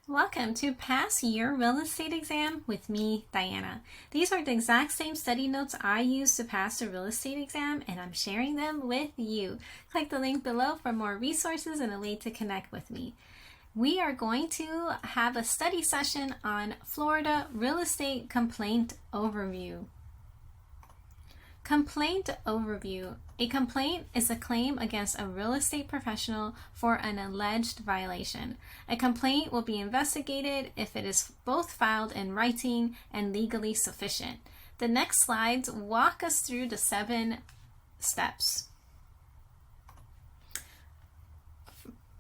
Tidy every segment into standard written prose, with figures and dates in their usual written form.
Welcome to Pass Your Real Estate Exam with me, Diana. These are the exact same study notes I used to pass the real estate exam, and I'm sharing them with you. Click the link below for more resources and a way to connect with me. We are going to have a study session on Florida Real Estate Complaint Overview. Complaint overview. A complaint is a claim against a real estate professional for an alleged violation. A complaint will be investigated if it is both filed in writing and legally sufficient. The next slides walk us through the 7 steps.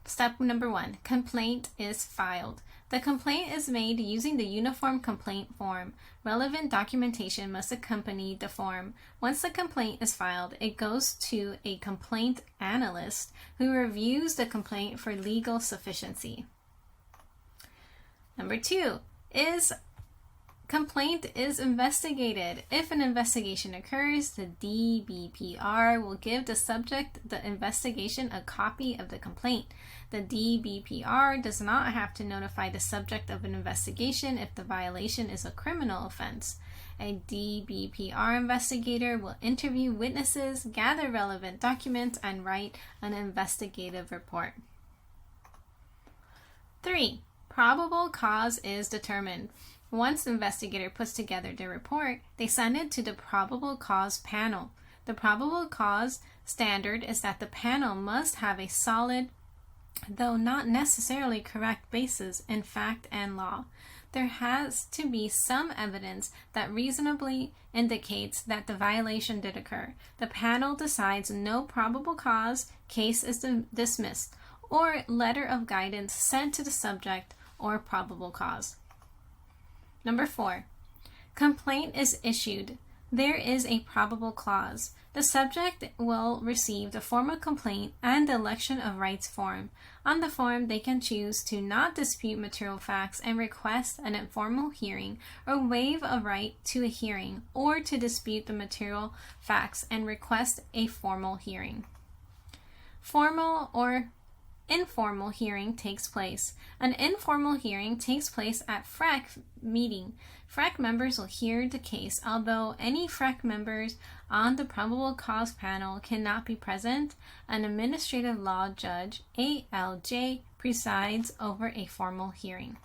Step number 1, complaint is filed. The complaint is made using the Uniform Complaint Form. Relevant documentation must accompany the form. Once the complaint is filed, it goes to a complaint analyst who reviews the complaint for legal sufficiency. Number 2 is complaint is investigated. If an investigation occurs, the DBPR will give the subject the investigation a copy of the complaint. The DBPR does not have to notify the subject of an investigation if the violation is a criminal offense. A DBPR investigator will interview witnesses, gather relevant documents, and write an investigative report. 3. Probable cause is determined. Once the investigator puts together the report, they send it to the probable cause panel. The probable cause standard is that the panel must have a solid, though not necessarily correct, basis in fact and law. There has to be some evidence that reasonably indicates that the violation did occur. The panel decides no probable cause, case is dismissed, or letter of guidance sent to the subject or probable cause. Number 4, complaint is issued. There is a probable clause. The subject will receive the formal complaint and the election of rights form. On the form, they can choose to not dispute material facts and request an informal hearing, or waive a right to a hearing, or to dispute the material facts and request a formal hearing. Formal or informal hearing takes place. An informal hearing takes place at FREC meeting. FREC members will hear the case. Although any FREC members on the probable cause panel cannot be present, an administrative law judge, ALJ, presides over a formal hearing.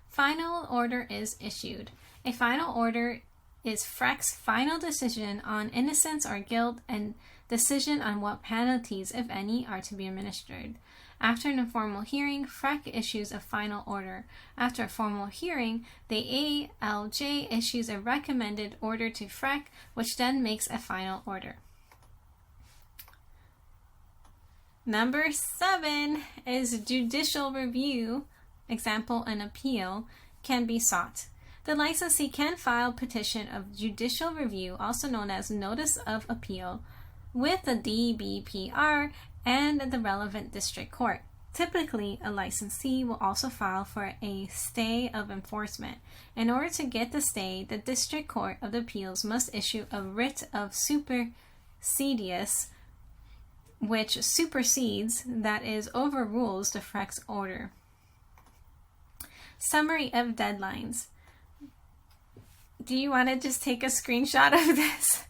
Final order is issued. A final order is FREC's final decision on innocence or guilt and decision on what penalties, if any, are to be administered. After an informal hearing, FREC issues a final order. After a formal hearing, the ALJ issues a recommended order to FREC, which then makes a final order. Number 7 is judicial review. Example, an appeal can be sought. The licensee can file petition of judicial review, also known as notice of appeal, with the DBPR and the relevant district court. Typically, a licensee will also file for a stay of enforcement. In order to get the stay, the district court of appeals must issue a writ of supersedious, which supersedes, that is, overrules the FREC's order. Summary of deadlines. Do you want to just take a screenshot of this?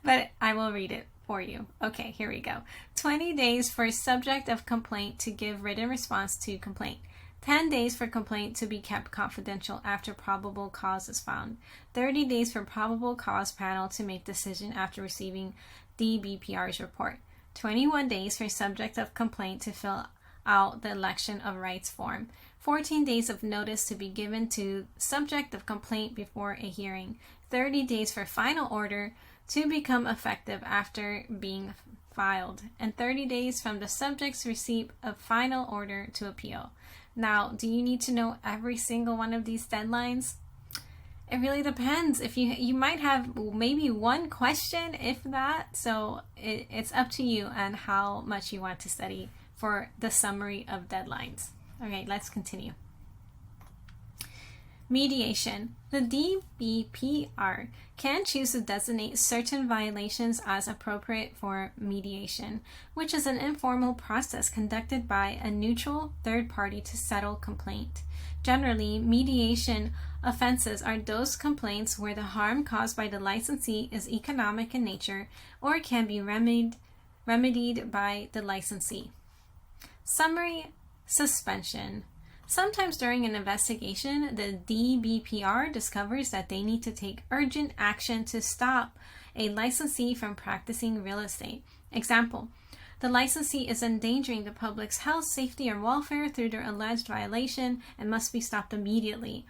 But I will read it for you. Okay, here we go. 20 days for subject of complaint to give written response to complaint. 10 days for complaint to be kept confidential after probable cause is found. 30 days for probable cause panel to make decision after receiving DBPR's report. 21 days for subject of complaint to fill out the election of rights form. 14 days of notice to be given to subject of complaint before a hearing. 30 days for final order to become effective after being filed, and 30 days from the subject's receipt of final order to appeal. Now, do you need to know every single one of these deadlines? It really depends. If you might have maybe one question, if that, so it's up to you and how much you want to study for the summary of deadlines. Okay, let's continue. Mediation. The DBPR can choose to designate certain violations as appropriate for mediation, which is an informal process conducted by a neutral third party to settle complaint. Generally, mediation offenses are those complaints where the harm caused by the licensee is economic in nature or can be remedied by the licensee. Summary: suspension. Sometimes during an investigation, the DBPR discovers that they need to take urgent action to stop a licensee from practicing real estate. Example: the licensee is endangering the public's health, safety, or welfare through their alleged violation and must be stopped immediately.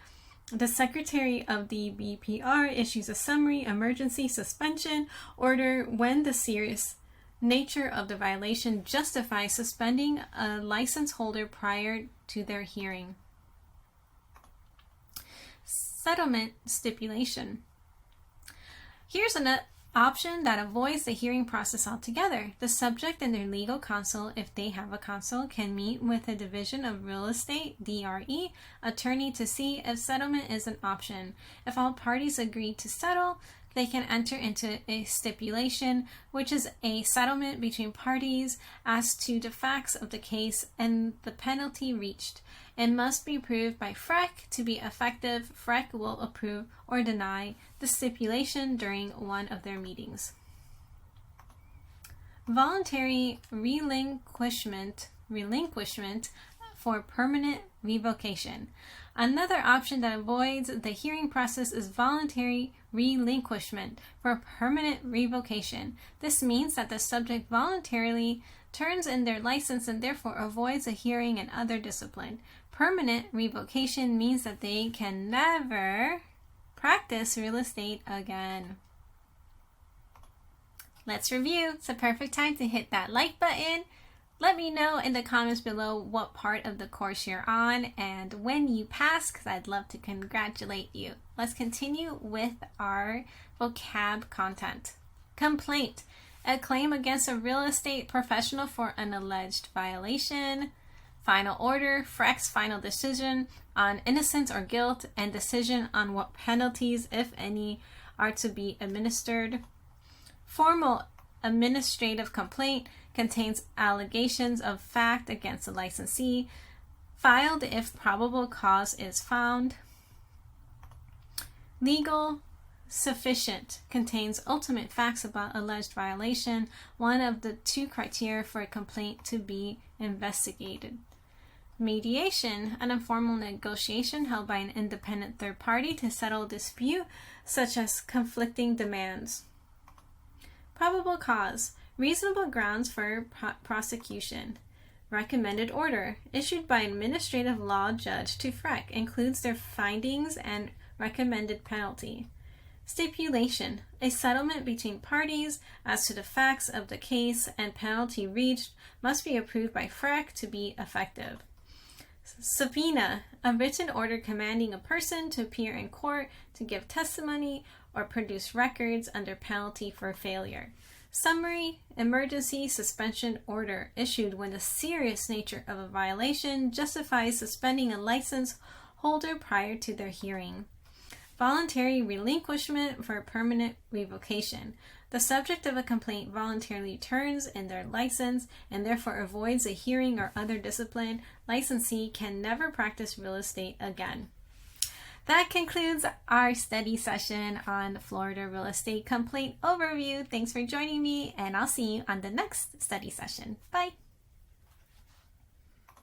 The Secretary of the BPR issues a summary emergency suspension order when the serious nature of the violation justifies suspending a license holder prior to their hearing. Settlement stipulation. Here's an option that avoids the hearing process altogether. The subject and their legal counsel, if they have a counsel, can meet with the Division of Real Estate (DRE) attorney to see if settlement is an option. If all parties agree to settle, they can enter into a stipulation, which is a settlement between parties as to the facts of the case and the penalty reached. It must be approved by FREC to be effective. FREC will approve or deny the stipulation during one of their meetings. Voluntary relinquishment for permanent revocation. Another option that avoids the hearing process is voluntary relinquishment for permanent revocation. This means that the subject voluntarily turns in their license and therefore avoids a hearing and other discipline. Permanent revocation means that they can never practice real estate again. Let's review. It's a perfect time to hit that like button. Let me know in the comments below what part of the course you're on and when you pass, because I'd love to congratulate you. Let's continue with our vocab content. Complaint. A claim against a real estate professional for an alleged violation. Final order. FREC's final decision on innocence or guilt and decision on what penalties, if any, are to be administered. Formal administrative complaint contains allegations of fact against the licensee, filed if probable cause is found. Legal sufficient contains ultimate facts about alleged violation, one of the two criteria for a complaint to be investigated. Mediation, an informal negotiation held by an independent third party to settle a dispute such as conflicting demands. Probable cause, reasonable grounds for prosecution. Recommended order, issued by an administrative law judge to FREC, includes their findings and recommended penalty. Stipulation, a settlement between parties as to the facts of the case and penalty reached must be approved by FREC to be effective. Subpoena, a written order commanding a person to appear in court to give testimony or produce records under penalty for failure. Summary, emergency suspension order issued when the serious nature of a violation justifies suspending a license holder prior to their hearing. Voluntary relinquishment for permanent revocation. The subject of a complaint voluntarily turns in their license and therefore avoids a hearing or other discipline. Licensee can never practice real estate again. That concludes our study session on Florida real estate complaint overview. Thanks for joining me, and I'll see you on the next study session. Bye.